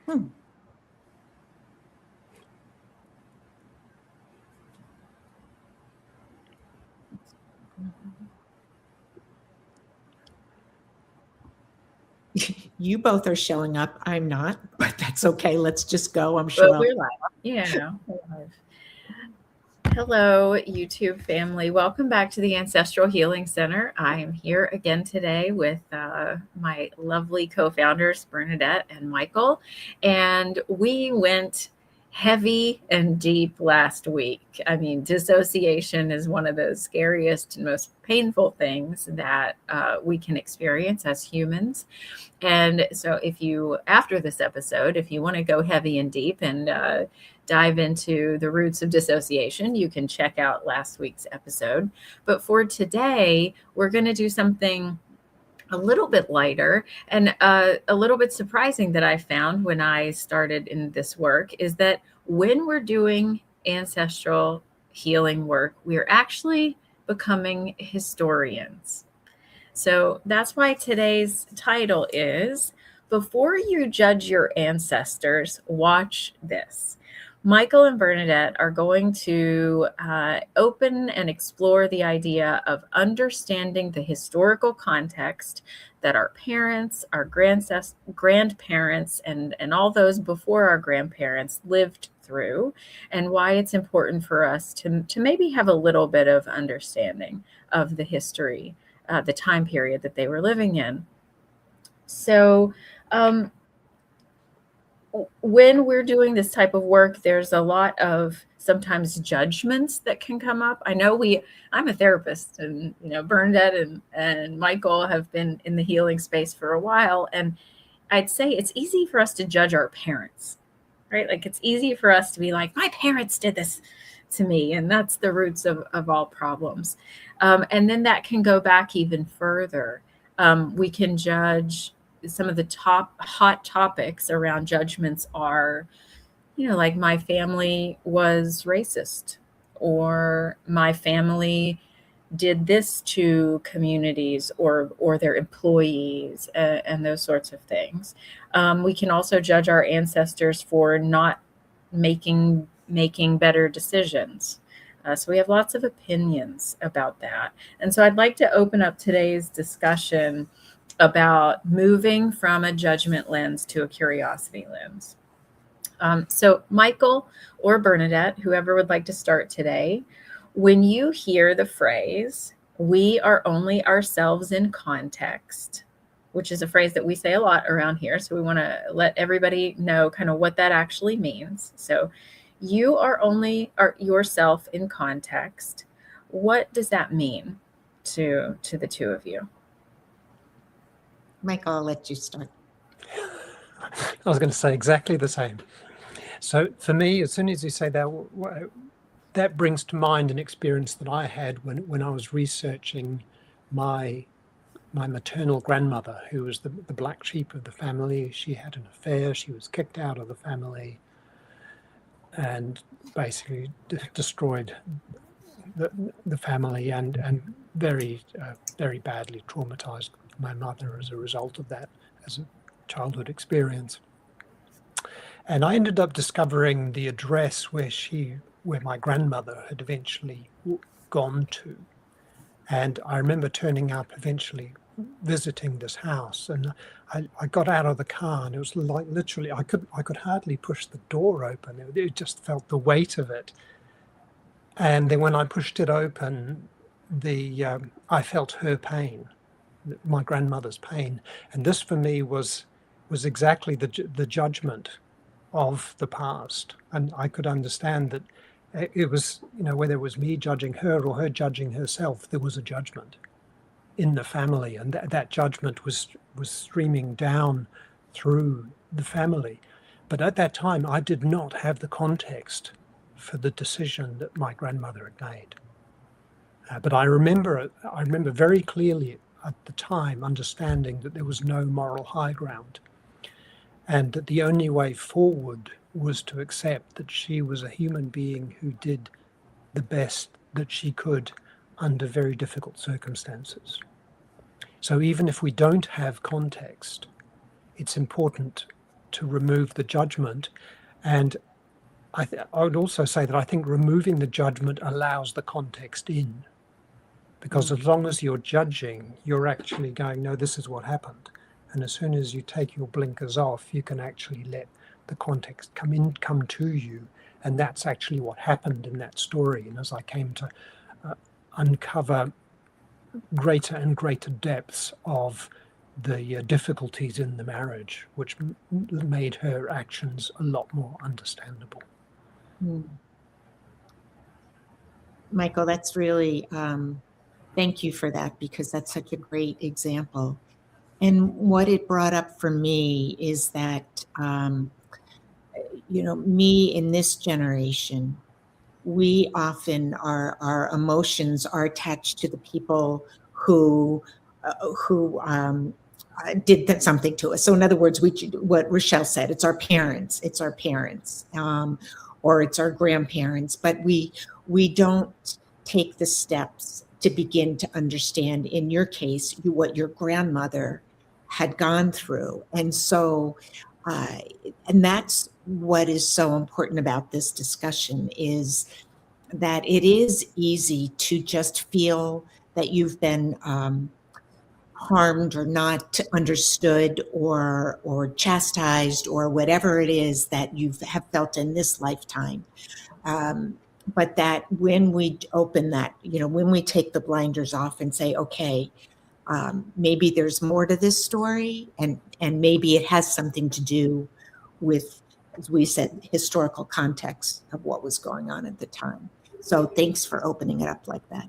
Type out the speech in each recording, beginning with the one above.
Hmm. You both are showing up. I'm not, but that's okay. Let's just go. I'm sure But I'll. we're live. Yeah, we're live. Hello, YouTube family. Welcome back to the Ancestral Healing Center. I am here again today with my lovely co-founders, Bernadette and Michael. And we went heavy and deep last week. I mean, dissociation is one of the scariest and most painful things that we can experience as humans. And so, if you, after this episode, if you want to go heavy and deep and dive into the roots of dissociation, you can check out last week's episode. But for today, we're going to do something a little bit lighter and a little bit surprising that I found when I started in this work is that when we're doing ancestral healing work, we're actually becoming historians. So that's why today's title is Before You Judge Your Ancestors, Watch This. Michael and Bernadette are going to open and explore the idea of understanding the historical context that our parents, our grandparents, and all those before our grandparents lived through, and why it's important for us to maybe have a little bit of understanding of the history, the time period that they were living in. So, when we're doing this type of work, there's a lot of sometimes judgments that can come up. I know I'm a therapist, and Bernadette and Michael have been in the healing space for a while, and I'd say it's easy for us to judge our parents, right? Like it's easy for us to be like, my parents did this to me, and that's the roots of all problems. And then that can go back even further. We can judge some of the top hot topics around judgments are, like my family was racist, or my family did this to communities or their employees, and those sorts of things. We can also judge our ancestors for not making better decisions. So we have lots of opinions about that. And so I'd like to open up today's discussion about moving from a judgment lens to a curiosity lens. So Michael or Bernadette, whoever would like to start today, when you hear the phrase, "we are only ourselves in context," which is a phrase that we say a lot around here, so we want to let everybody know kind of what that actually means. So you are only yourself in context. What does that mean to the two of you? Michael, I'll let you start. I was going to say exactly the same. So for me, as soon as you say that, that brings to mind an experience that I had when I was researching my maternal grandmother, who was the black sheep of the family. She had an affair. She was kicked out of the family and basically destroyed the family and very badly traumatized my mother as a result of that, as a childhood experience. And I ended up discovering the address where my grandmother had eventually gone to. And I remember turning up eventually, visiting this house, and I got out of the car, and it was like literally I could hardly push the door open. It just felt the weight of it. And then when I pushed it open, I felt her pain, my grandmother's pain, and this for me was exactly the judgment of the past. And I could understand that it was, whether it was me judging her or her judging herself, there was a judgment in the family, and that judgment was streaming down through the family. But at that time, I did not have the context for the decision that my grandmother had made. But I remember very clearly at the time understanding that there was no moral high ground, and that the only way forward was to accept that she was a human being who did the best that she could under very difficult circumstances. So even if we don't have context, it's important to remove the judgment. And I would also say that I think removing the judgment allows the context in, because as long as you're judging, you're actually going, no, this is what happened. And as soon as you take your blinkers off, you can actually let the context come to you. And that's actually what happened in that story. And as I came to uncover greater and greater depths of the difficulties in the marriage, which made her actions a lot more understandable. Michael, that's really, thank you for that, because that's such a great example. And what it brought up for me is that, me in this generation, we often, our emotions are attached to the people who did something to us. So in other words, what Ruschelle said, it's our parents, or it's our grandparents, but we don't take the steps to begin to understand, in your case, what your grandmother had gone through. And so, and that's what is so important about this discussion, is that it is easy to just feel that you've been harmed or not understood or chastised or whatever it is that you have felt in this lifetime. But that when we open that, when we take the blinders off and say, okay, maybe there's more to this story, and maybe it has something to do with, as we said, historical context of what was going on at the time. So thanks for opening it up like that.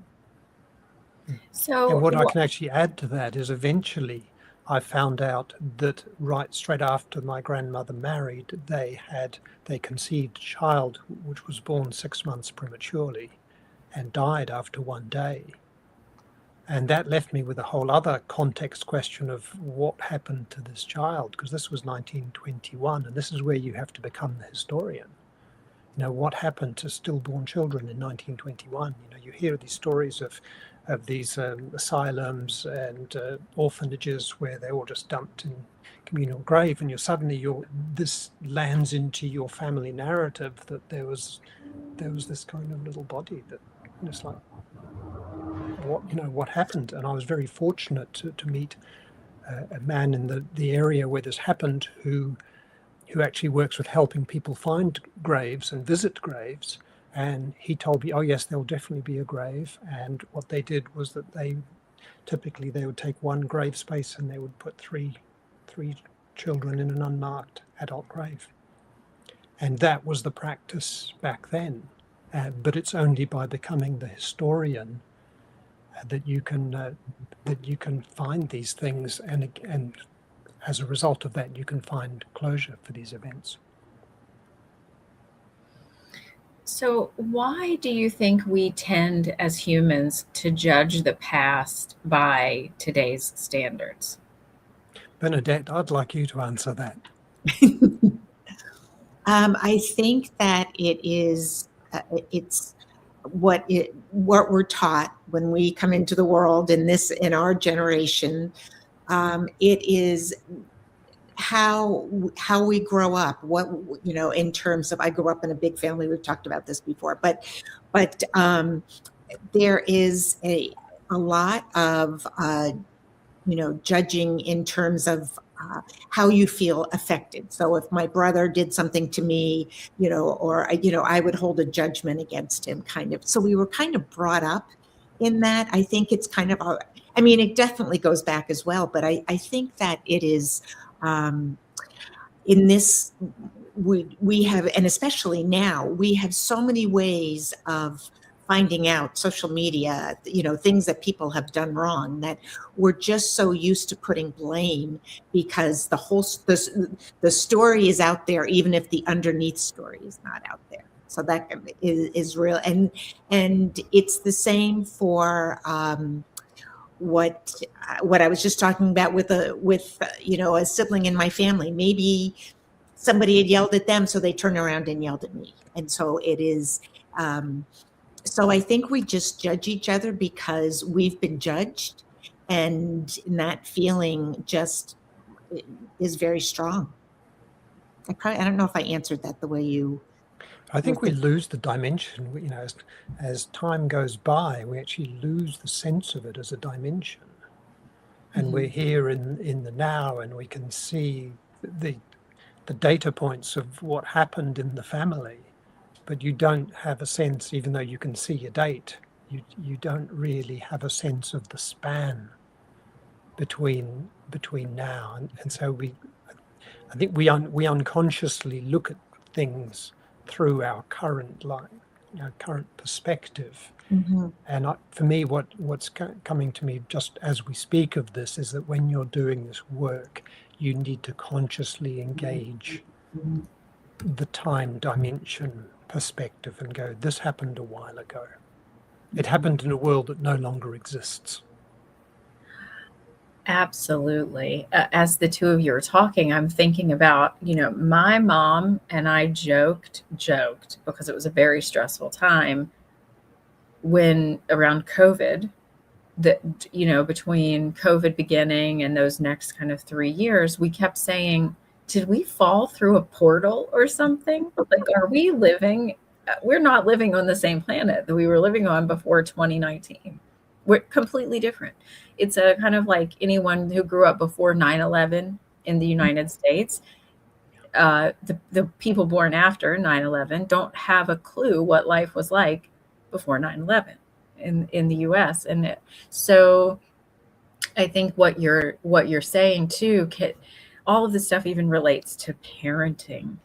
So, and what I can actually add to that is, eventually I found out that right straight after my grandmother married, they conceived a child which was born 6 months prematurely and died after 1 day. And that left me with a whole other context question of what happened to this child, because this was 1921, and this is where you have to become the historian. What happened to stillborn children in 1921? You hear these stories of these asylums and orphanages where they're all just dumped in communal grave, and this lands into your family narrative that there was this kind of little body that, it's like, what happened? And I was very fortunate to meet a man in the area where this happened, who actually works with helping people find graves and visit graves. And he told me, oh yes, there'll definitely be a grave. And what they did was that they would take one grave space and they would put three children in an unmarked adult grave. And that was the practice back then. But it's only by becoming the historian that you can find these things, and as a result of that, you can find closure for these events. So why do you think we tend as humans to judge the past by today's standards? Bernadette, I'd like you to answer that. I think that it's what we're taught when we come into the world in our generation. It is how we grow up, in terms of, I grew up in a big family, we've talked about this before, but there is a lot of judging in terms of how you affected affected. So if my brother did something to me, or I would hold a judgment against him, kind of. So we were kind of brought up in that. I think it's kind of it definitely goes back as well, but I think that it is in this, we have, and especially now, we have so many ways of finding out, social media, things that people have done wrong, that we're just so used to putting blame, because the story is out there, even if the underneath story is not out there. So that is real, and it's the same for what I was just talking about with a sibling in my family. Maybe somebody had yelled at them, so they turned around and yelled at me, and so it is. So I think we just judge each other because we've been judged, and that feeling just is very strong. I don't know if I answered that the way you. I think we With lose the dimension. As time goes by, we actually lose the sense of it as a dimension. And we're here in the now, and we can see the data points of what happened in the family, but you don't have a sense, even though you can see a date, you don't really have a sense of the span between now. And so I think we unconsciously look at things through our current current perspective. And for me, what's coming to me just as we speak of this is that when you're doing this work, you need to consciously engage the time dimension perspective and go, this happened a while ago. It happened in a world that no longer exists. Absolutely. As the two of you are talking, I'm thinking about, my mom and I joked because it was a very stressful time when around COVID, that, between COVID beginning and those next kind of 3 years, we kept saying, did we fall through a portal or something? Like, are we living? We're not living on the same planet that we were living on before 2019. We're completely different. It's a kind of like anyone who grew up before 9/11 in the United States. The people born after 9/11 don't have a clue what life was like before 9/11 in the US. And so I think what you're saying too, all of this stuff even relates to parenting.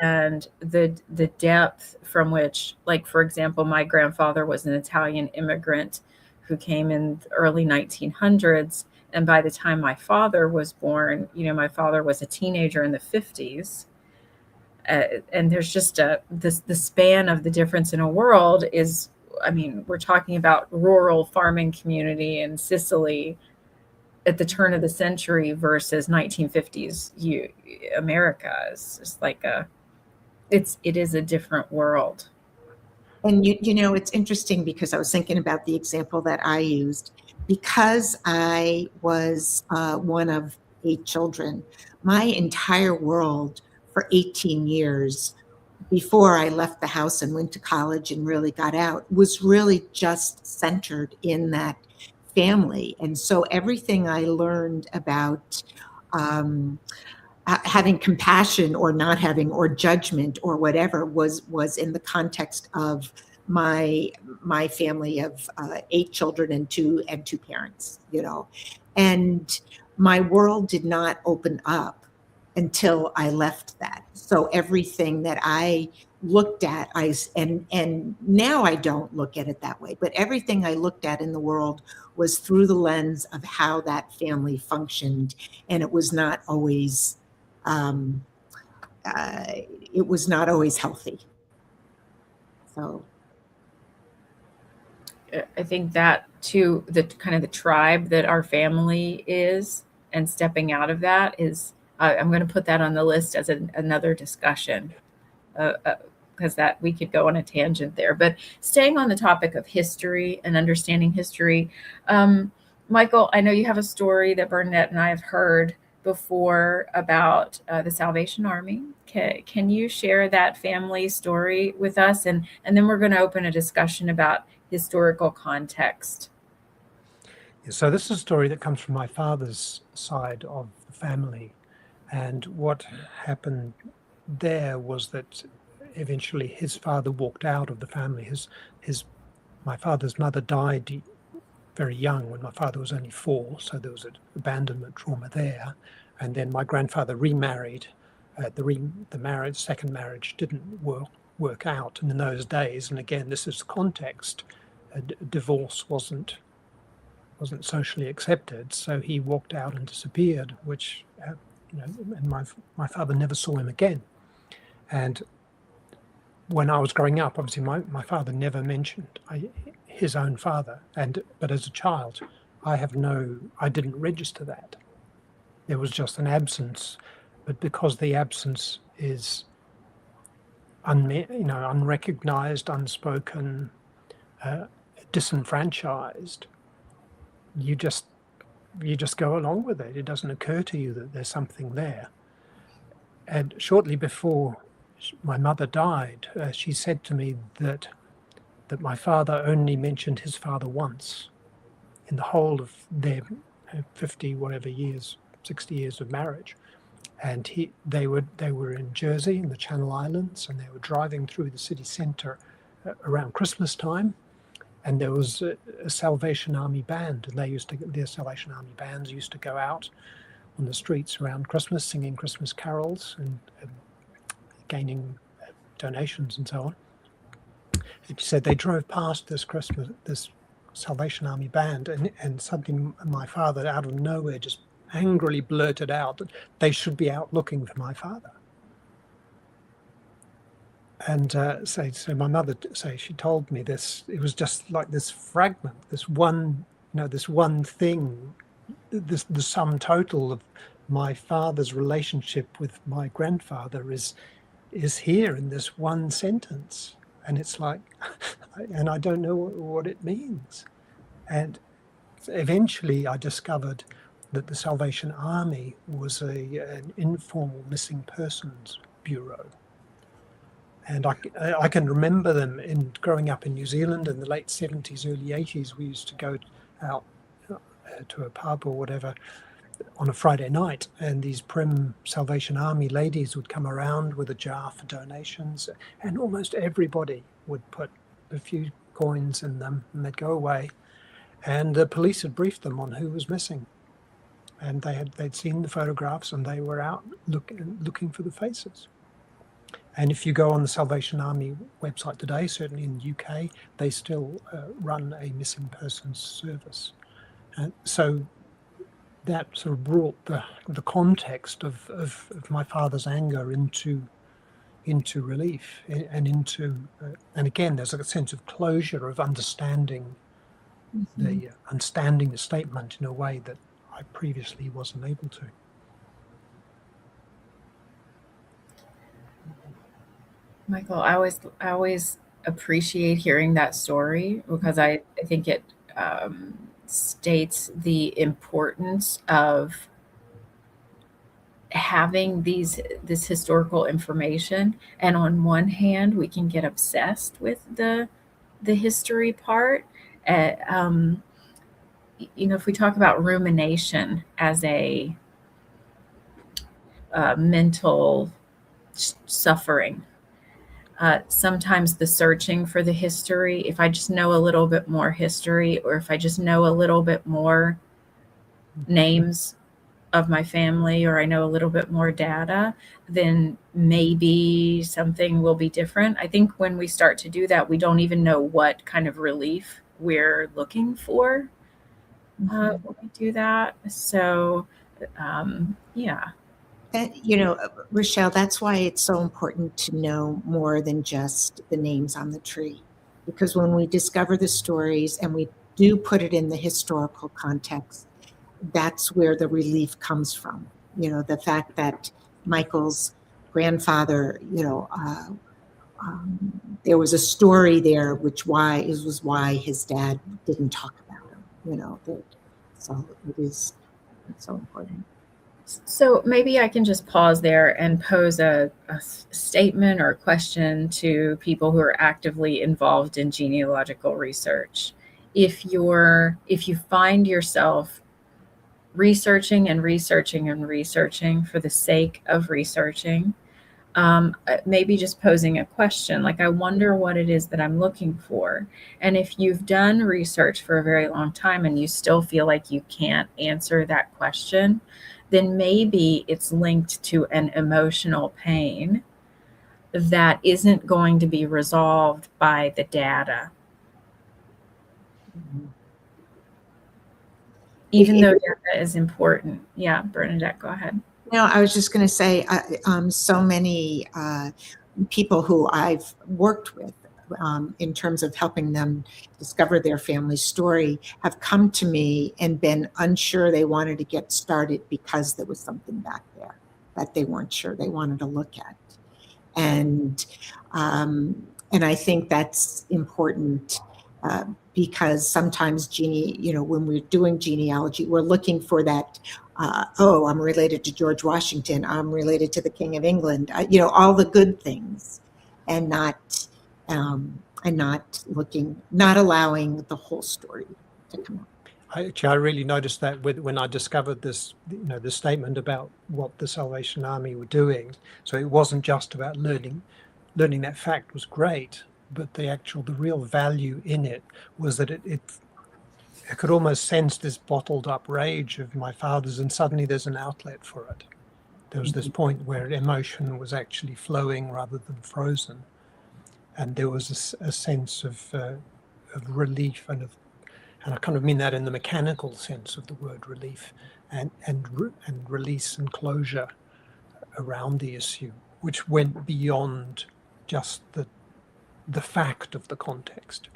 And the depth from which, like, for example, my grandfather was an Italian immigrant who came in the early 1900s. And by the time my father was born, my father was a teenager in the 50s. And there's just the span of the difference in a world is, we're talking about rural farming community in Sicily at the turn of the century versus 1950s America. Is just like it is a different world. And it's interesting because I was thinking about the example that I used. Because I was one of 8 children, my entire world for 18 years before I left the house and went to college and really got out was really just centered in that family. And so everything I learned about having compassion or not having, or judgment or whatever, was in the context of my family of 8 children and two parents, and my world did not open up until I left that. So everything that I looked at, and now I don't look at it that way, but everything I looked at in the world was through the lens of how that family functioned, and it was not always healthy. So I think that too, the kind of the tribe that our family is, and stepping out of that is, I'm going to put that on the list as another discussion, because that we could go on a tangent there. But staying on the topic of history and understanding history, Michael, I know you have a story that Bernadette and I have heard before about the Salvation Army. Can you share that family story with us? And then we're going to open a discussion about historical context. So this is a story that comes from my father's side of the family. And what happened there was that eventually his father walked out of the family. My father's mother died very young when my father was only 4, so there was an abandonment trauma there. And then my grandfather remarried. The second marriage didn't work out. And in those days, and again, this is context, divorce wasn't socially accepted, so he walked out and disappeared, which and my father never saw him again. And when I was growing up, obviously my father never mentioned his own father, but as a child, I didn't register that. There was just an absence, but because the absence is unrecognized, unspoken, disenfranchised, you just go along with it. It doesn't occur to you that there's something there. And shortly before my mother died, she said to me that my father only mentioned his father once in the whole of their 50 whatever years, 60 years of marriage. And they were in Jersey, in the Channel Islands, and they were driving through the city centre around Christmas time. And there was a Salvation Army band, and their Salvation Army bands used to go out on the streets around Christmas, singing Christmas carols and gaining donations and so on. And she said they drove past this Salvation Army band, and suddenly my father, out of nowhere, just angrily blurted out that they should be out looking for my father. And so my mother, she told me this. It was just like this fragment, this one thing, the sum total of my father's relationship with my grandfather is here in this one sentence. And it's like, and I don't know what it means. And eventually I discovered that the Salvation Army was an informal missing persons bureau. And I can remember them growing up in New Zealand in the late 70s, early 80s. We used to go out to a pub or whatever on a Friday night, and these prim Salvation Army ladies would come around with a jar for donations, and almost everybody would put a few coins in them, and they'd go away. And the police had briefed them on who was missing. And they'd seen the photographs, and they were out looking for the faces. And if you go on the Salvation Army website today, certainly in the UK, they still run a missing persons service. And so that sort of brought the context of my father's anger into relief, and and again, there's a sense of closure, of understanding the statement in a way that I previously wasn't able to. Michael, I always appreciate hearing that story, because I think it states the importance of having this historical information. And on one hand, we can get obsessed with the history part. If we talk about rumination as a mental suffering, sometimes the searching for the history, if I just know a little bit more history, or if I just know a little bit more names of my family, or I know a little bit more data, then maybe something will be different. I think when we start to do that, we don't even know what kind of relief we're looking for when we do that. So, yeah. Ruschelle, that's why it's so important to know more than just the names on the tree. Because when we discover the stories and we do put it in the historical context, that's where the relief comes from. The fact that Michael's grandfather, there was a story there, was why his dad didn't talk about him. So it's so important. So maybe I can just pause there and pose a statement or a question to people who are actively involved in genealogical research. If you find yourself researching and researching and researching for the sake of researching, maybe just posing a question, like, I wonder what it is that I'm looking for. And if you've done research for a very long time and you still feel like you can't answer that question, then maybe it's linked to an emotional pain that isn't going to be resolved by the data. Even though data is important. Yeah, Bernadette, go ahead. I was just going to say, so many people who I've worked with in terms of helping them discover their family story have come to me and been unsure they wanted to get started because there was something back there that they weren't sure they wanted to look at. And I think that's important because sometimes when we're doing genealogy, we're looking for that oh, I'm related to George Washington, I'm related to the King of England, you know, all the good things, and not not allowing the whole story to come out. I really noticed that when I discovered this, the statement about what the Salvation Army were doing. So it wasn't just about learning that fact was great, but the real value in it was that I could almost sense this bottled up rage of my father's, and suddenly there's an outlet for it. There was this point where emotion was actually flowing rather than frozen, and there was a sense of relief and I kind of mean that in the mechanical sense of the word relief, and release and closure around the issue, which went beyond just the fact of the context.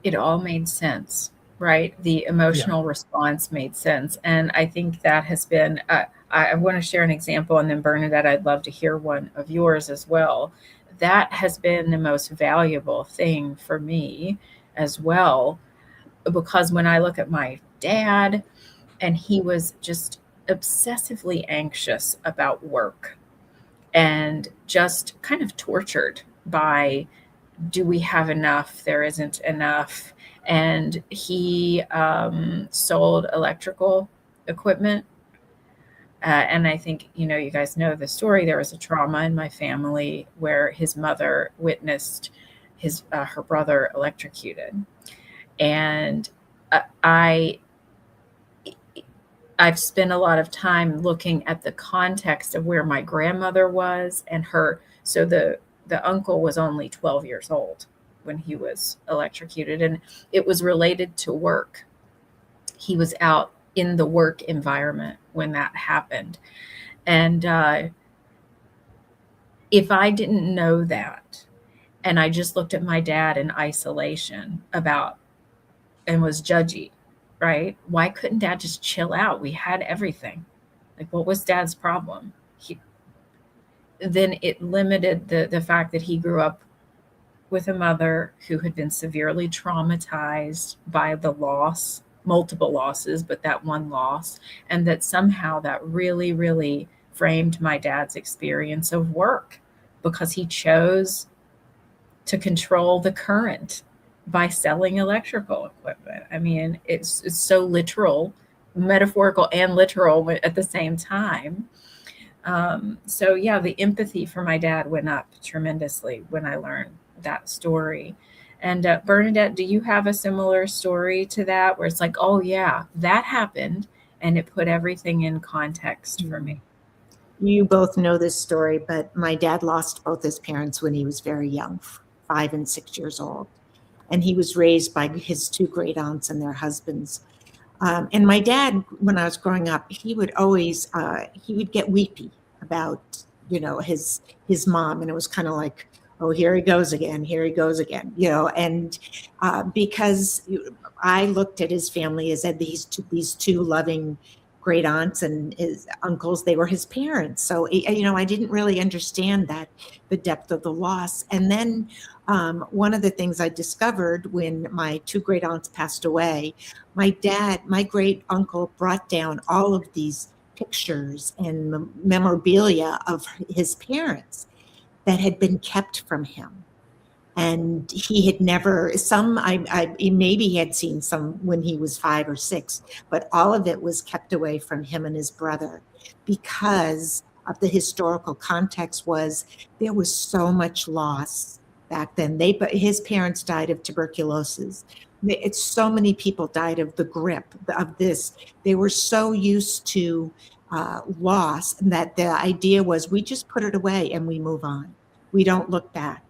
It all made sense, right? The emotional response made sense. And I think that has been, I want to share an example, and then Bernadette, I'd love to hear one of yours as well. That has been the most valuable thing for me as well, because when I look at my dad, and he was just obsessively anxious about work and just kind of tortured by, do we have enough? There isn't enough. And he sold electrical equipment. And I think, you guys know the story. There was a trauma in my family where his mother witnessed her brother electrocuted. And I've spent a lot of time looking at the context of where my grandmother was and her. So the uncle was only 12 years old when he was electrocuted, and it was related to work. He was out in the work environment when that happened. And if I didn't know that, and I just looked at my dad in isolation and was judgy, right? Why couldn't dad just chill out? We had everything. Like, what was dad's problem? Then it limited the fact that he grew up with a mother who had been severely traumatized by the loss, multiple losses, but that one loss, and that somehow that really, really framed my dad's experience of work, because he chose to control the current by selling electrical equipment. I mean, it's so literal, metaphorical and literal at the same time. So yeah, the empathy for my dad went up tremendously when I learned that story. And Bernadette, do you have a similar story to that, where it's like, oh yeah, that happened, and it put everything in context for me? You both know this story, but my dad lost both his parents when he was very young, 5 and 6 years old. And he was raised by his 2 great aunts and their husbands. And my dad, when I was growing up, he would always, he would get weepy about, his mom. And it was kind of like, oh, here he goes again, and because I looked at his family as these two loving great aunts and his uncles, they were his parents. So, I didn't really understand the depth of the loss. And then one of the things I discovered when my 2 great aunts passed away, my great uncle brought down all of these pictures and memorabilia of his parents that had been kept from him. And he had never, maybe he had seen some when he was 5 or 6, but all of it was kept away from him and his brother because of the historical context. There was so much loss back then. His parents died of tuberculosis. So many people died of the grip of this. They were so used to loss that the idea was, we just put it away and we move on. We don't look back.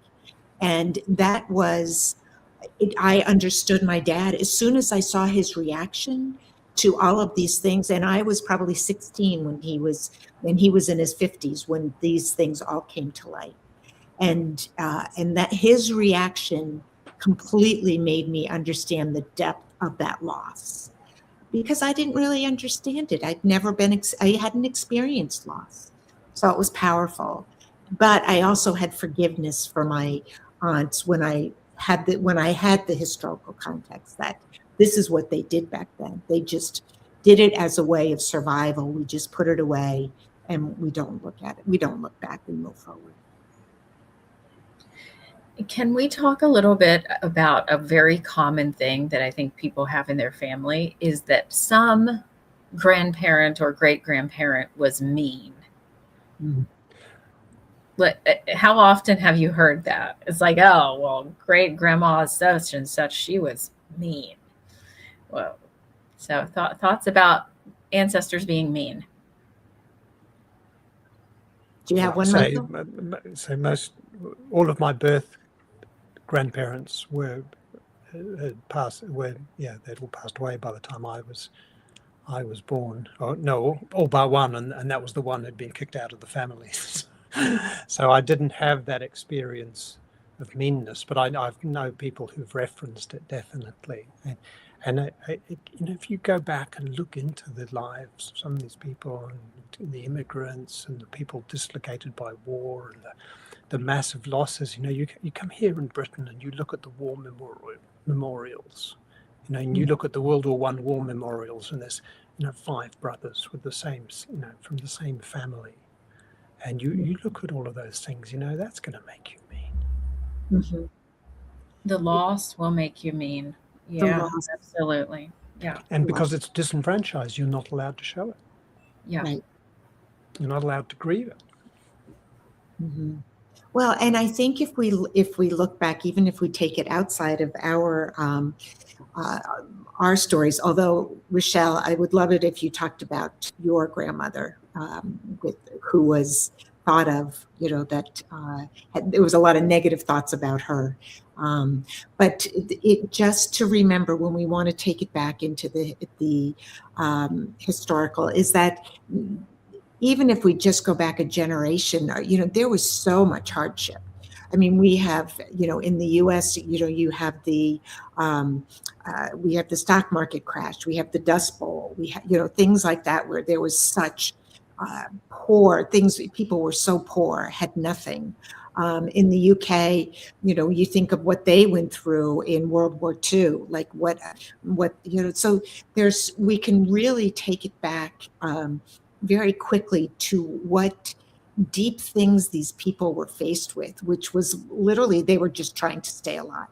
And that was, I understood my dad as soon as I saw his reaction to all of these things. And I was probably 16 when he was in his 50s, when these things all came to light. And that his reaction completely made me understand the depth of that loss, because I didn't really understand it. I hadn't experienced loss. So it was powerful. But I also had forgiveness for my aunts when I had the historical context that this is what they did back then. They just did it as a way of survival. We just put it away and we don't look at it. We don't look back, we move forward. Can we talk a little bit about a very common thing that I think people have in their family is that some grandparent or great-grandparent was mean? Mm. How often have you heard that? It's like, oh, well, great grandma such and such, she was mean. Well, so thoughts about ancestors being mean. Do you have one, Michael? So all of my birth grandparents they'd all passed away by the time I was born. Oh, no, all but one, and that was the one who'd been kicked out of the family. So I didn't have that experience of meanness, but I know people who've referenced it definitely. And if you go back and look into the lives of some of these people, and the immigrants and the people dislocated by war and the massive losses, you come here in Britain and you look at the war memorials, and you look at the World War I war memorials, and there's 5 brothers with the same, from the same family. And you look at all of those things, that's going to make you mean. Mm-hmm. The loss will make you mean. Yeah, absolutely. Yeah. And because it's disenfranchised, you're not allowed to show it. Yeah. Right. You're not allowed to grieve it. Mm-hmm. Well, and I think if we look back, even if we take it outside of our stories, although Ruschelle, I would love it if you talked about your grandmother, who was thought of, that there was a lot of negative thoughts about her. But it just to remember when we want to take it back into the historical is that even if we just go back a generation, there was so much hardship. I mean, we have, in the U.S., you have we have the stock market crash, we have the Dust Bowl, we have, things like that where there was such poor things. People were so poor, had nothing. In the UK, you think of what they went through in World War II, like what, so we can really take it back very quickly to what deep things these people were faced with, which was literally, they were just trying to stay alive.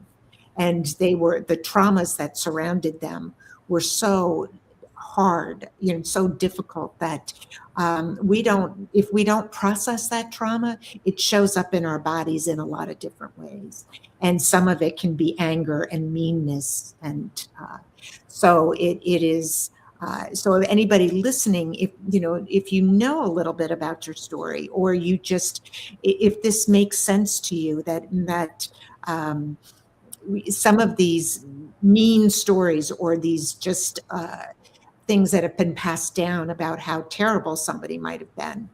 And the traumas that surrounded them were so hard, so difficult that if we don't process that trauma, it shows up in our bodies in a lot of different ways. And some of it can be anger and meanness. And so it is, so anybody listening, if you know a little bit about your story, or if this makes sense to you, that some of these mean stories or these just things that have been passed down about how terrible somebody might have been,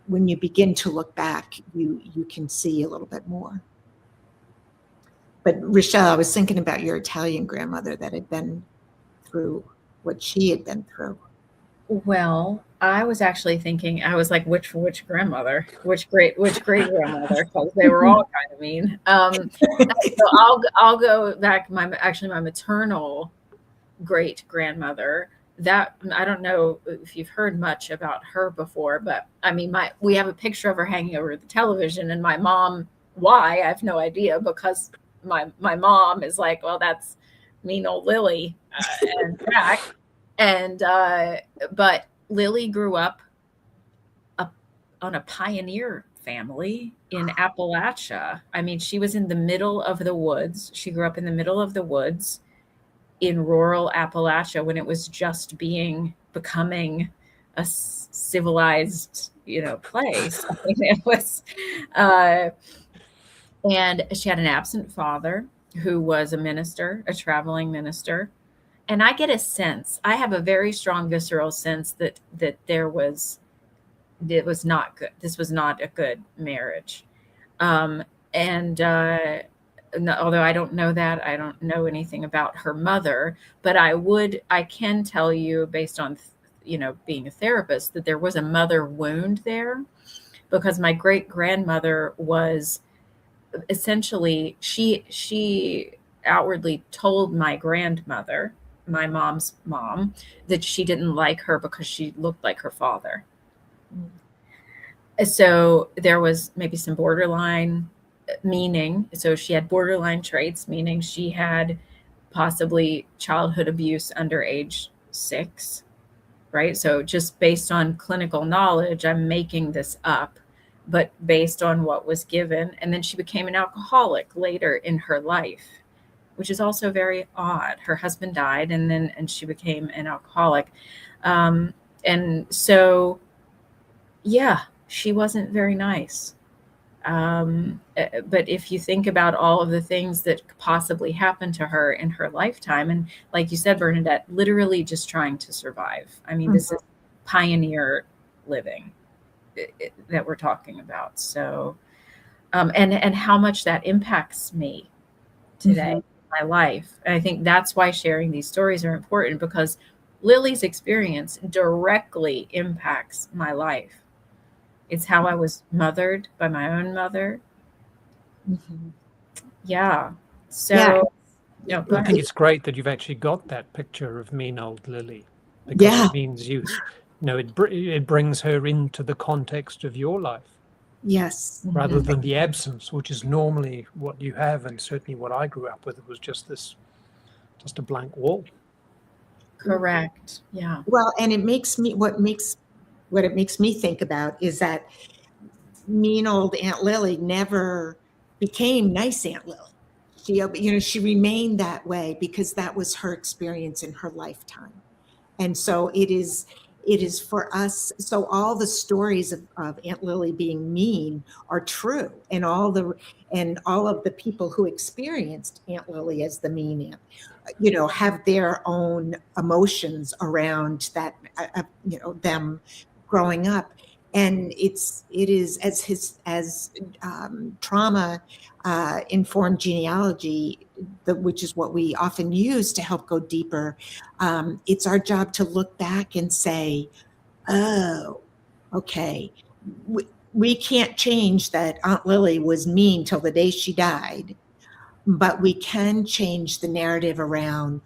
when you begin to look back, you can see a little bit more. But Ruschelle, I was thinking about your Italian grandmother that had been through what she had been through. Well, I was actually thinking, I was like, which grandmother, which great grandmother, because they were all kind of mean. So I'll go back. My maternal great grandmother. That, I don't know if you've heard much about her before, but I mean, we have a picture of her hanging over the television, and my mom, why? I have no idea, because my mom is like, well, that's mean old Lily and Jack. And but Lily grew up on a pioneer family in Appalachia. I mean, she was in the middle of the woods. She grew up in the middle of the woods in rural Appalachia when it was just becoming a civilized, place. I mean, it was, and she had an absent father who was a minister, a traveling minister. And I get a sense, I have a very strong visceral sense that it was not good. This was not a good marriage. Although I don't know that, I don't know anything about her mother, but I can tell you based on, being a therapist, that there was a mother wound there, because my great grandmother was essentially, she outwardly told my grandmother my mom's mom, that she didn't like her because she looked like her father. So there was maybe some borderline meaning. So she had borderline traits, meaning she had possibly childhood abuse under age 6, right? So just based on clinical knowledge, I'm making this up, but based on what was given. And then she became an alcoholic later in her life, which is also very odd. Her husband died, and she became an alcoholic. And so, yeah, she wasn't very nice. But if you think about all of the things that possibly happened to her in her lifetime, and like you said, Bernadette, literally just trying to survive. I mean, this is pioneer living that we're talking about. So, and how much that impacts me today, my life. And I think that's why sharing these stories are important, because Lily's experience directly impacts my life. It's how I was mothered by my own mother. Yeah. So, I think it's great that you've actually got that picture of mean old Lily, because it means it brings her into the context of your life. Yes. Rather than the absence, which is normally what you have, and certainly what I grew up with, it was just a blank wall. Correct. Yeah. Well, and it makes me, what it makes me think about is that mean old Aunt Lily never became nice Aunt Lily. She remained that way because that was her experience in her lifetime. And so it is for us. So all the stories of Aunt Lily being mean are true. And all of the people who experienced Aunt Lily as the mean aunt, have their own emotions around that, them growing up. And it is as trauma informed genealogy, which is what we often use to help go deeper. It's our job to look back and say, oh, okay, we can't change that Aunt Lily was mean till the day she died, but we can change the narrative around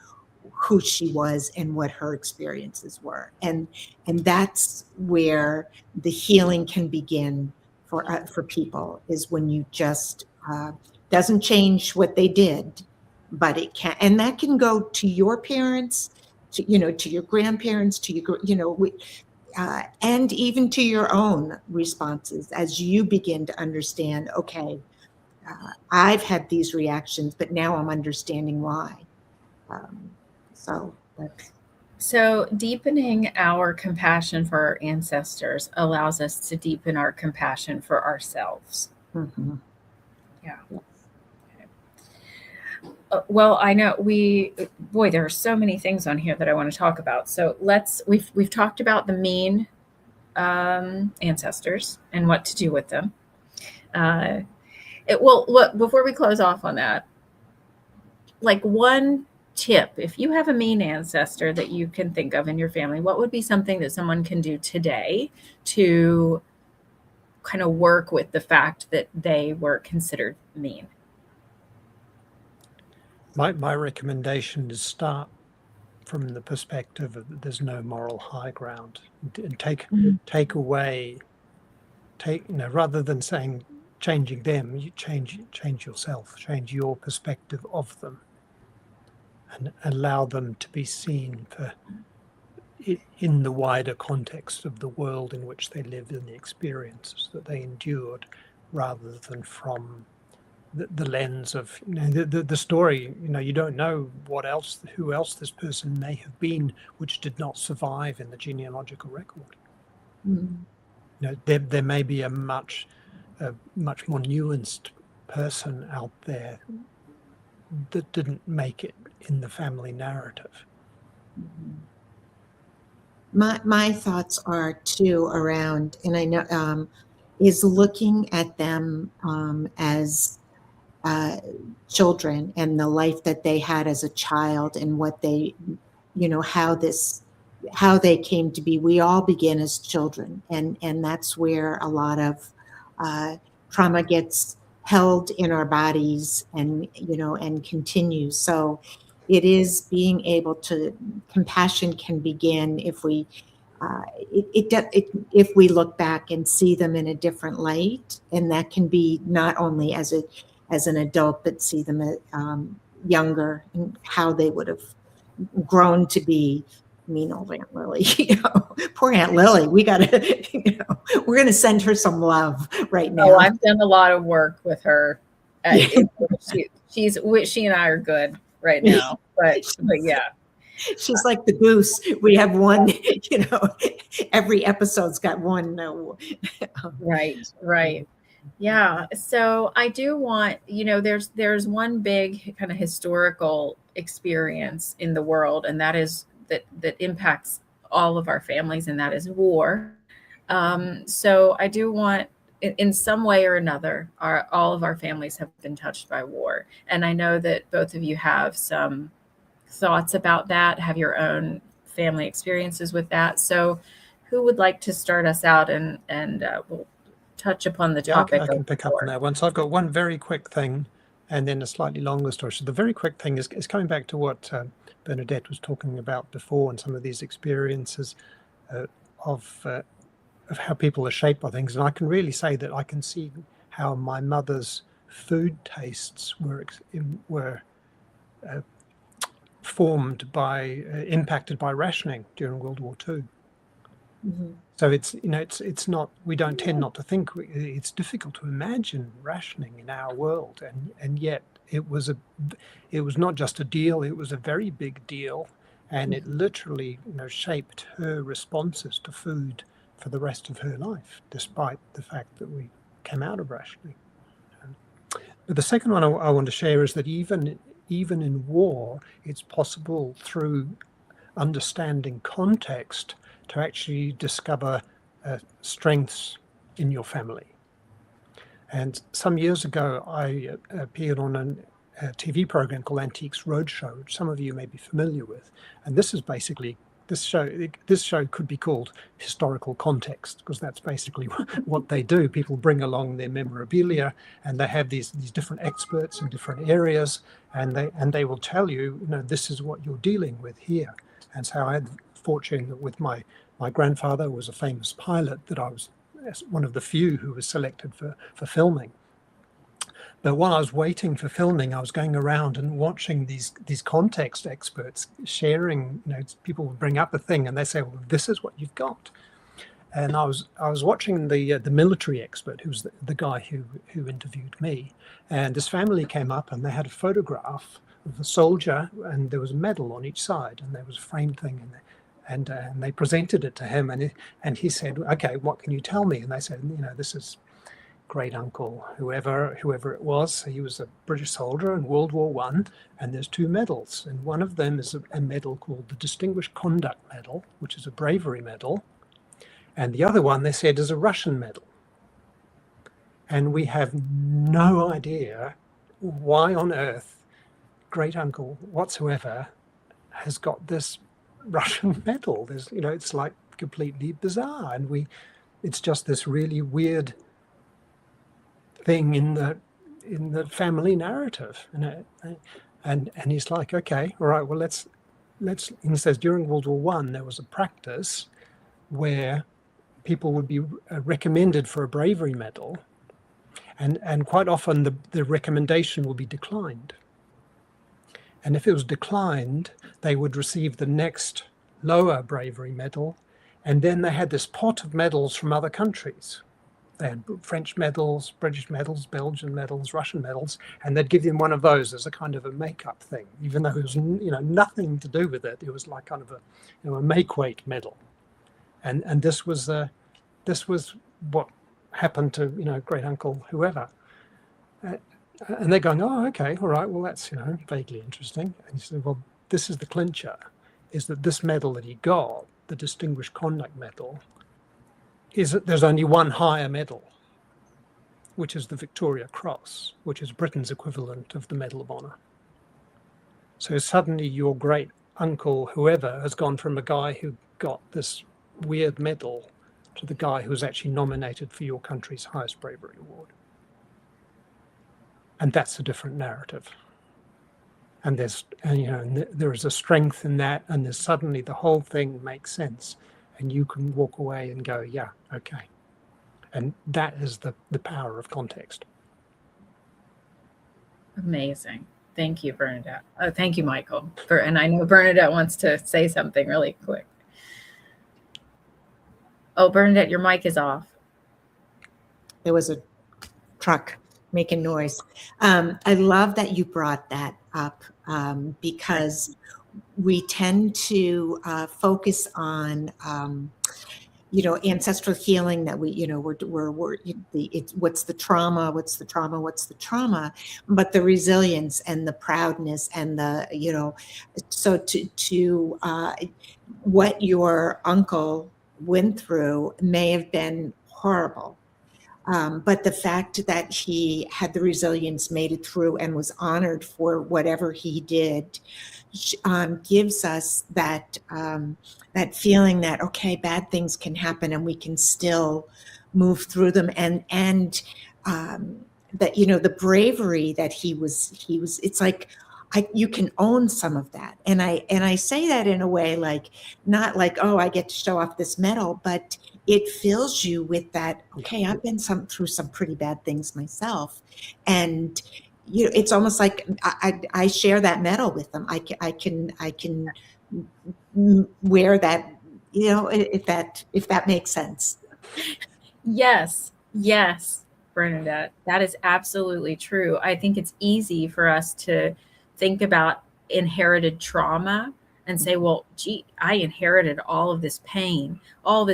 who she was and what her experiences were. And that's where the healing can begin for people, is when you just, doesn't change what they did, but it can, and that can go to your parents, to your grandparents, to your, and even to your own responses as you begin to understand, okay, I've had these reactions, but now I'm understanding why. So deepening our compassion for our ancestors allows us to deepen our compassion for ourselves. Yeah. Okay. Well, I know there are so many things on here that I want to talk about. So we've talked about the mean ancestors and what to do with them. Look, before we close off on that, like one tip, if you have a mean ancestor that you can think of in your family, what would be something that someone can do today to kind of work with the fact that they were considered mean? My recommendation is start from the perspective of there's no moral high ground, and take away, rather than saying changing them, you change yourself, change your perspective of them, and allow them to be seen in the wider context of the world in which they lived and the experiences that they endured, rather than from the lens of the story. You don't know who else this person may have been, which did not survive in the genealogical record. There may be a much more nuanced person out there that didn't make it in the family narrative. My thoughts are too around, and I know, is looking at them as children, and the life that they had as a child, and what they, how they came to be. We all begin as children, and that's where a lot of trauma gets held in our bodies, and continues. So it is being able to, compassion can begin if we, if we look back and see them in a different light, and that can be not only as an adult, but see them younger and how they would have grown to be. Mean old Aunt Lily, poor Aunt Lily. We gotta, we're gonna send her some love right now. Oh, I've done a lot of work with her. She and I are good right now, but yeah. She's like the goose. We have one, every episode's got one. Right. Yeah. So I do want, there's one big kind of historical experience in the world, and that is that impacts all of our families, and that is war. So I do want, in some way or another, all of our families have been touched by war. And I know that both of you have some thoughts about that, have your own family experiences with that. So who would like to start us out, and we'll touch upon the topic? I can pick up on that one. So I've got one very quick thing and then a slightly longer story. So the very quick thing is coming back to what Bernadette was talking about before, and some of these experiences of how people are shaped by things. And I can really say that I can see how my mother's food tastes were formed by, impacted by rationing during World War II. Mm-hmm. So it's not, we don't tend not to think, it's difficult to imagine rationing in our world, and yet it was not just a deal, it was a very big deal, and it literally shaped her responses to food for the rest of her life, despite the fact that we came out of rationing. But the second one I want to share is that even in war, it's possible through understanding context to actually discover strengths in your family. And some years ago, I appeared on a TV program called Antiques Roadshow, which some of you may be familiar with. And this is basically, this show could be called Historical Context, because that's basically what they do. People bring along their memorabilia, and they have these different experts in different areas, and they will tell you, this is what you're dealing with here. And so I had the fortune that with my grandfather was a famous pilot, that I was one of the few who was selected for filming. But while I was waiting for filming, I was going around and watching these context experts sharing, people would bring up a thing and they say, well, this is what you've got. And I was watching the military expert, who was the guy who interviewed me. And this family came up and they had a photograph of a soldier, and there was a medal on each side, and there was a framed thing in there. And they presented it to him, and he said, okay, what can you tell me? And they said, this is great uncle, whoever it was. He was a British soldier in World War I, and there's two medals. And one of them is a medal called the Distinguished Conduct Medal, which is a bravery medal. And the other one, they said, is a Russian medal. And we have no idea why on earth great uncle whatsoever has got this Russian medal. There's, it's like completely bizarre, and it's just this really weird thing in the family narrative, and he's like, okay, all right, well, let's. He says during World War I there was a practice where people would be recommended for a bravery medal, and quite often the recommendation will be declined. And if it was declined, they would receive the next lower bravery medal. And then they had this pot of medals from other countries. They had French medals, British medals, Belgian medals, Russian medals, and they'd give them one of those as a kind of a make-up thing, even though it was nothing to do with it. It was like kind of a make-weight medal. And this was what happened to great uncle whoever. And they're going, oh, okay, all right, well, that's, vaguely interesting. And he said, well, this is the clincher, is that this medal that he got, the Distinguished Conduct Medal, is that there's only one higher medal, which is the Victoria Cross, which is Britain's equivalent of the Medal of Honor. So suddenly your great uncle, whoever, has gone from a guy who got this weird medal to the guy who was actually nominated for your country's highest bravery award. And that's a different narrative. and there is a strength in that, and there's suddenly the whole thing makes sense, and you can walk away and go, yeah, okay. And that is the power of context. Amazing. Thank you, Bernadette. Oh, thank you, Michael. And I know Bernadette wants to say something really quick. Oh, Bernadette, your mic is off. There was a truck making noise. I love that you brought that up because we tend to focus on, ancestral healing, that what's the trauma, but the resilience and the proudness and so to what your uncle went through may have been horrible. But the fact that he had the resilience, made it through, and was honored for whatever he did gives us that feeling that, okay, bad things can happen and we can still move through them, and that the bravery that he was it's like you can own some of that, and I say that in a way, like, not like, oh, I get to show off this medal, but it fills you with that, okay, I've been through some pretty bad things myself, and it's almost like I share that medal with them. I can wear that, if that makes sense. Yes, Bernadette, that is absolutely true. I think it's easy for us to think about inherited trauma and say, well, gee, I inherited all this pain. I've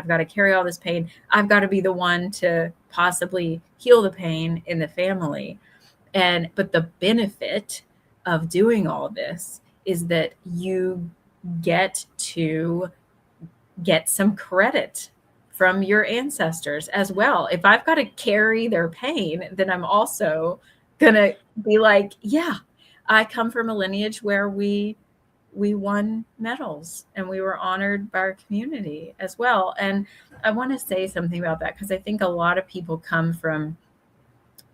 got to carry all this pain. I've got to be the one to possibly heal the pain in the family. But the benefit of doing all this is that you get to get some credit from your ancestors as well. If I've got to carry their pain, then I'm also going to be like, yeah, I come from a lineage where we won medals and we were honored by our community as well. And I want to say something about that, because I think a lot of people come from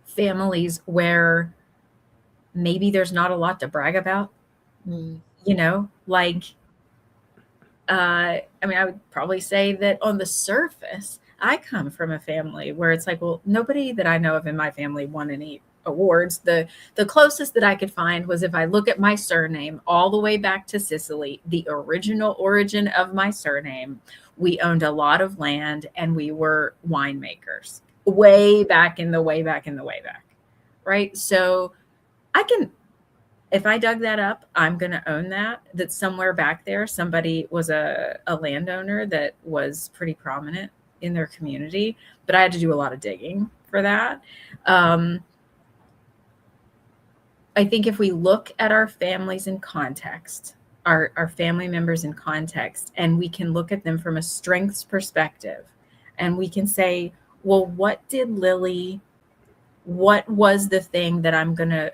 families where maybe there's not a lot to brag about, I would probably say that on the surface, I come from a family where it's like, well, nobody that I know of in my family won any awards. The closest that I could find was, if I look at my surname all the way back to Sicily, the original origin of my surname, we owned a lot of land and we were winemakers way back. Right. So if I dug that up, I'm going to own that somewhere back there, somebody was a landowner that was pretty prominent in their community, but I had to do a lot of digging for that. I think if we look at our families in context, our family members in context, and we can look at them from a strengths perspective, and we can say, well, what was the thing that I'm going to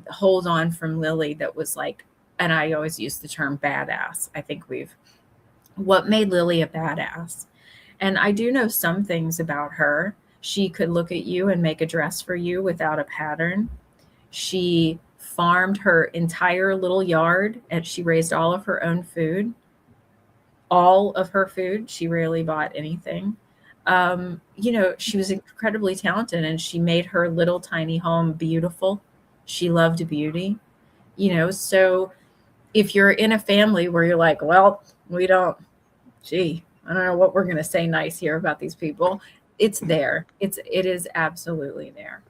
hold on from Lily that was like, and I always use the term badass. I think what made Lily a badass? And I do know some things about her. She could look at you and make a dress for you without a pattern. She farmed her entire little yard, and she raised all of her own food. All of her food. She rarely bought anything. She was incredibly talented, and she made her little tiny home beautiful. She loved beauty, so if you're in a family where you're like, well, I don't know what we're going to say nice here about these people. It's there. It is absolutely there.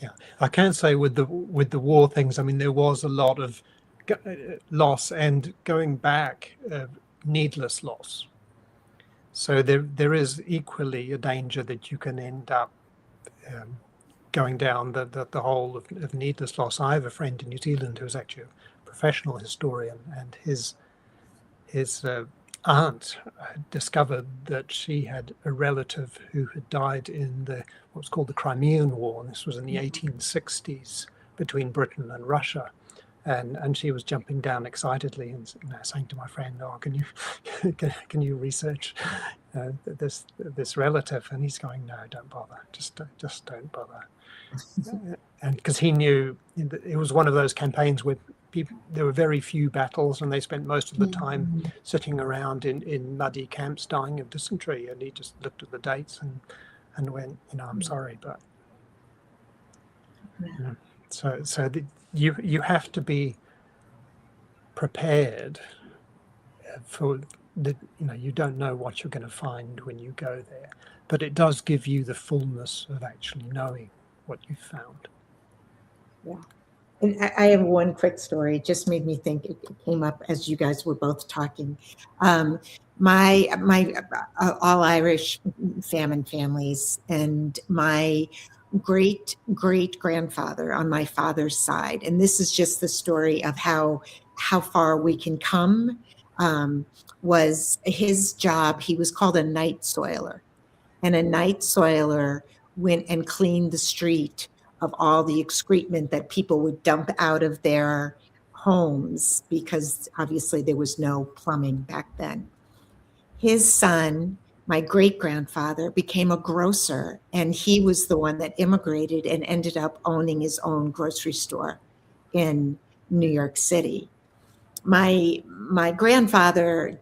Yeah, I can say with the war things, I mean, there was a lot of loss, and going back, needless loss. So there is equally a danger that you can end up going down the hole of needless loss. I have a friend in New Zealand who's actually a professional historian, and his aunt discovered that she had a relative who had died in what's called the Crimean War, and this was in the 1860s between Britain and Russia. And she was jumping down excitedly and saying to my friend, "Oh, can you research this relative, and he's going, no, don't bother, just don't bother. And because he knew it was one of those campaigns where there were very few battles, and they spent most of the time sitting around in muddy camps dying of dysentery, and he just looked at the dates and went, I'm sorry, but you have to be prepared for the, you don't know what you're going to find when you go there, but it does give you the fullness of actually knowing what you've found. Yeah. And I have one quick story. It just made me think. It came up as you guys were both talking. My all Irish families, and my great grandfather on my father's side. And this is just the story of how far we can come. Was his job. He was called a night soiler, and a night soiler went and cleaned the street of all the excrement that people would dump out of their homes, because obviously there was no plumbing back then. His son, my great-grandfather, became a grocer, and he was the one that immigrated and ended up owning his own grocery store in New York City. My grandfather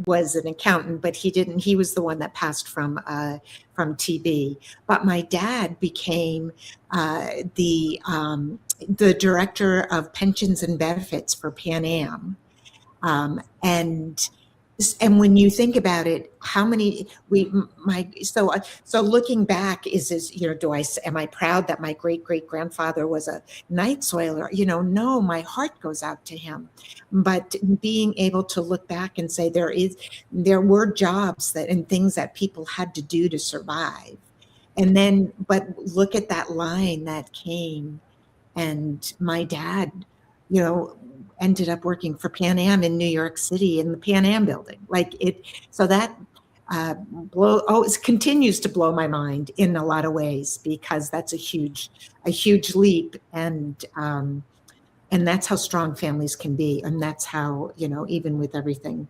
was an accountant, but he was the one that passed from TB. But my dad became the director of pensions and benefits for Pan Am. And when you think about it, how many so looking back am I proud that my great grandfather was a night soiler? No, my heart goes out to him. But being able to look back and say there were jobs and things that people had to do to survive, but look at that line that came, and my dad, ended up working for Pan Am in New York City in the Pan Am building. So that it continues to blow my mind in a lot of ways, because that's a huge leap, and that's how strong families can be, and that's how even with everything,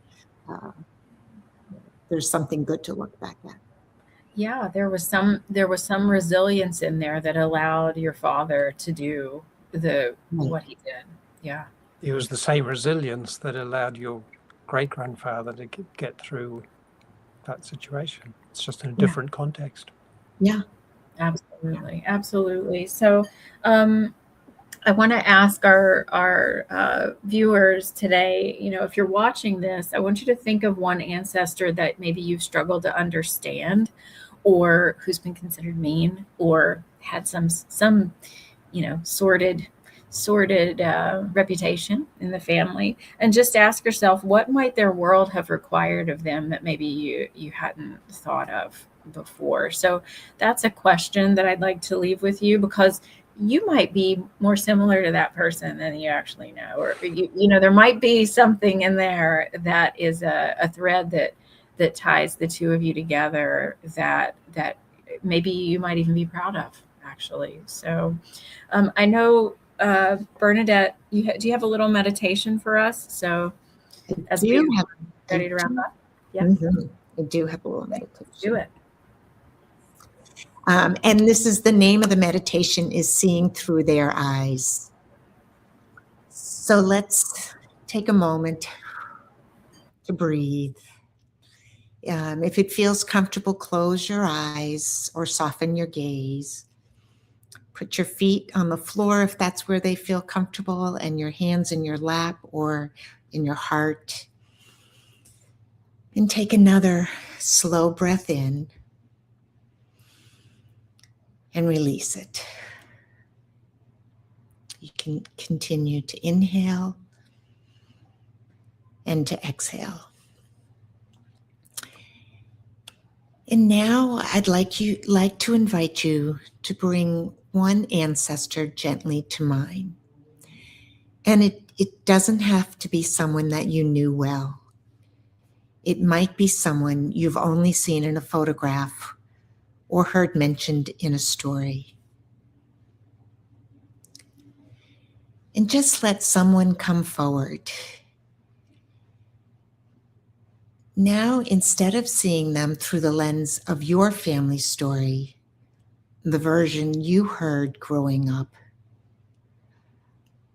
there's something good to look back at. Yeah, there was some resilience in there that allowed your father to do what he did. Yeah. It was the same resilience that allowed your great-grandfather to get through that situation. It's just in a different context. Yeah, absolutely. So I want to ask our viewers today, if you're watching this, I want you to think of one ancestor that maybe you've struggled to understand, or who's been considered mean, or had some sordid reputation in the family, and just ask yourself, what might their world have required of them that maybe you hadn't thought of before? So that's a question that I'd like to leave with you, because you might be more similar to that person than you actually know, or there might be something in there that is a thread that ties the two of you together that maybe you might even be proud of, actually. So I know, Bernadette, do you have a little meditation for us? So as we have ready to wrap up. Yeah. Mm-hmm. I do have a little meditation. Do it. And this is the name of the meditation, is Seeing Through Their Eyes. So let's take a moment to breathe. If it feels comfortable, close your eyes or soften your gaze. Put your feet on the floor if that's where they feel comfortable, and your hands in your lap or in your heart. And take another slow breath in and release it. You can continue to inhale and to exhale. And now I'd like to invite you to bring one ancestor gently to mind. And it doesn't have to be someone that you knew well. It might be someone you've only seen in a photograph or heard mentioned in a story. And just let someone come forward. Now, instead of seeing them through the lens of your family story, the version you heard growing up,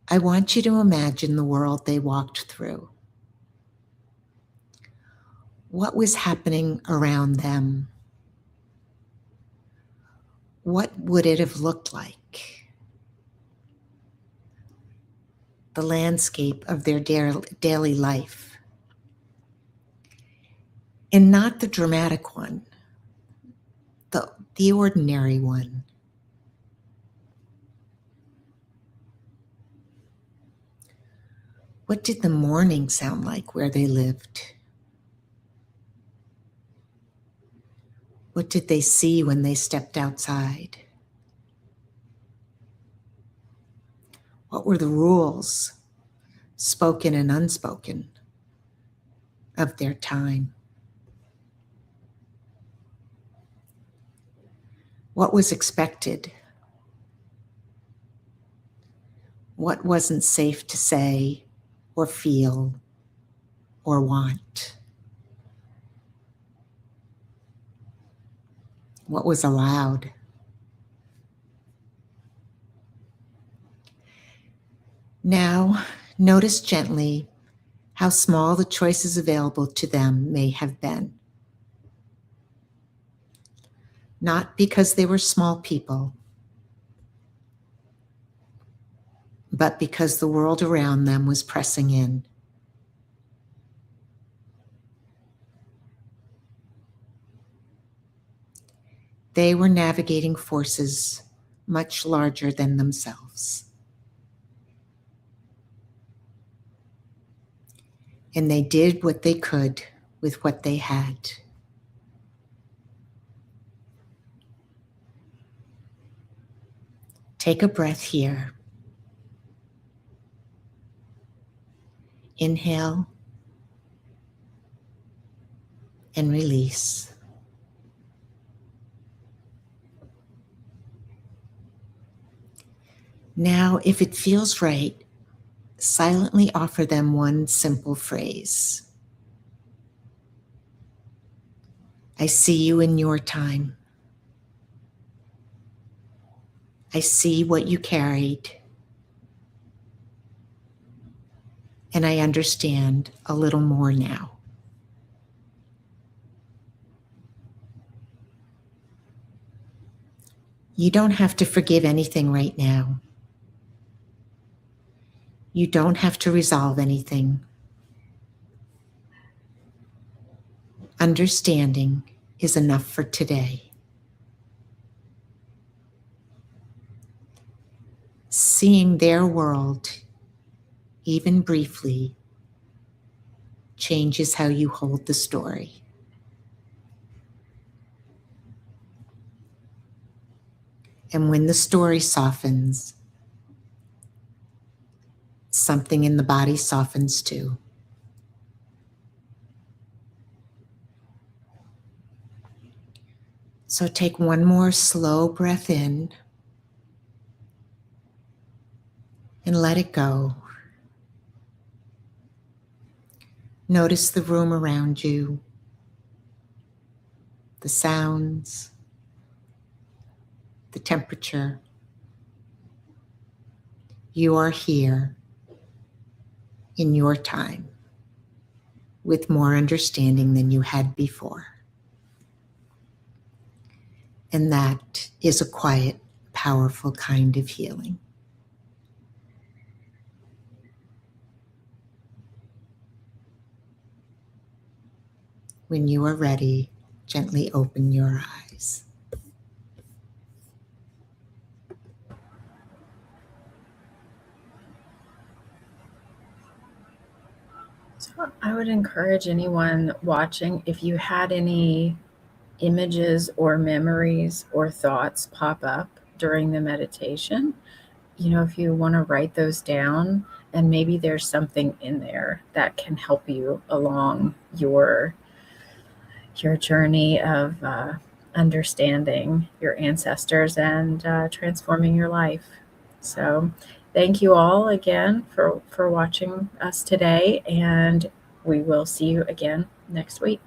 I want you to imagine the world they walked through. What was happening around them? What would it have looked like? The landscape of their daily life. And not the dramatic one, the ordinary one. What did the morning sound like where they lived? What did they see when they stepped outside? What were the rules, spoken and unspoken, of their time? What was expected? What wasn't safe to say or feel or want? What was allowed? Now, notice gently how small the choices available to them may have been. Not because they were small people, but because the world around them was pressing in. They were navigating forces much larger than themselves. And they did what they could with what they had. Take a breath here. Inhale and release. Now, if it feels right, silently offer them one simple phrase. I see you in your time. I see what you carried. And I understand a little more now. You don't have to forgive anything right now. You don't have to resolve anything. Understanding is enough for today. Seeing their world, even briefly, changes how you hold the story. And when the story softens, something in the body softens too. So take one more slow breath in and let it go. Notice the room around you, the sounds, the temperature. You are here in your time with more understanding than you had before. And that is a quiet, powerful kind of healing. When you are ready, gently open your eyes. So I would encourage anyone watching, if you had any images or memories or thoughts pop up during the meditation, if you want to write those down, and maybe there's something in there that can help you along your journey of understanding your ancestors and transforming your life. So thank you all again for watching us today, and we will see you again next week.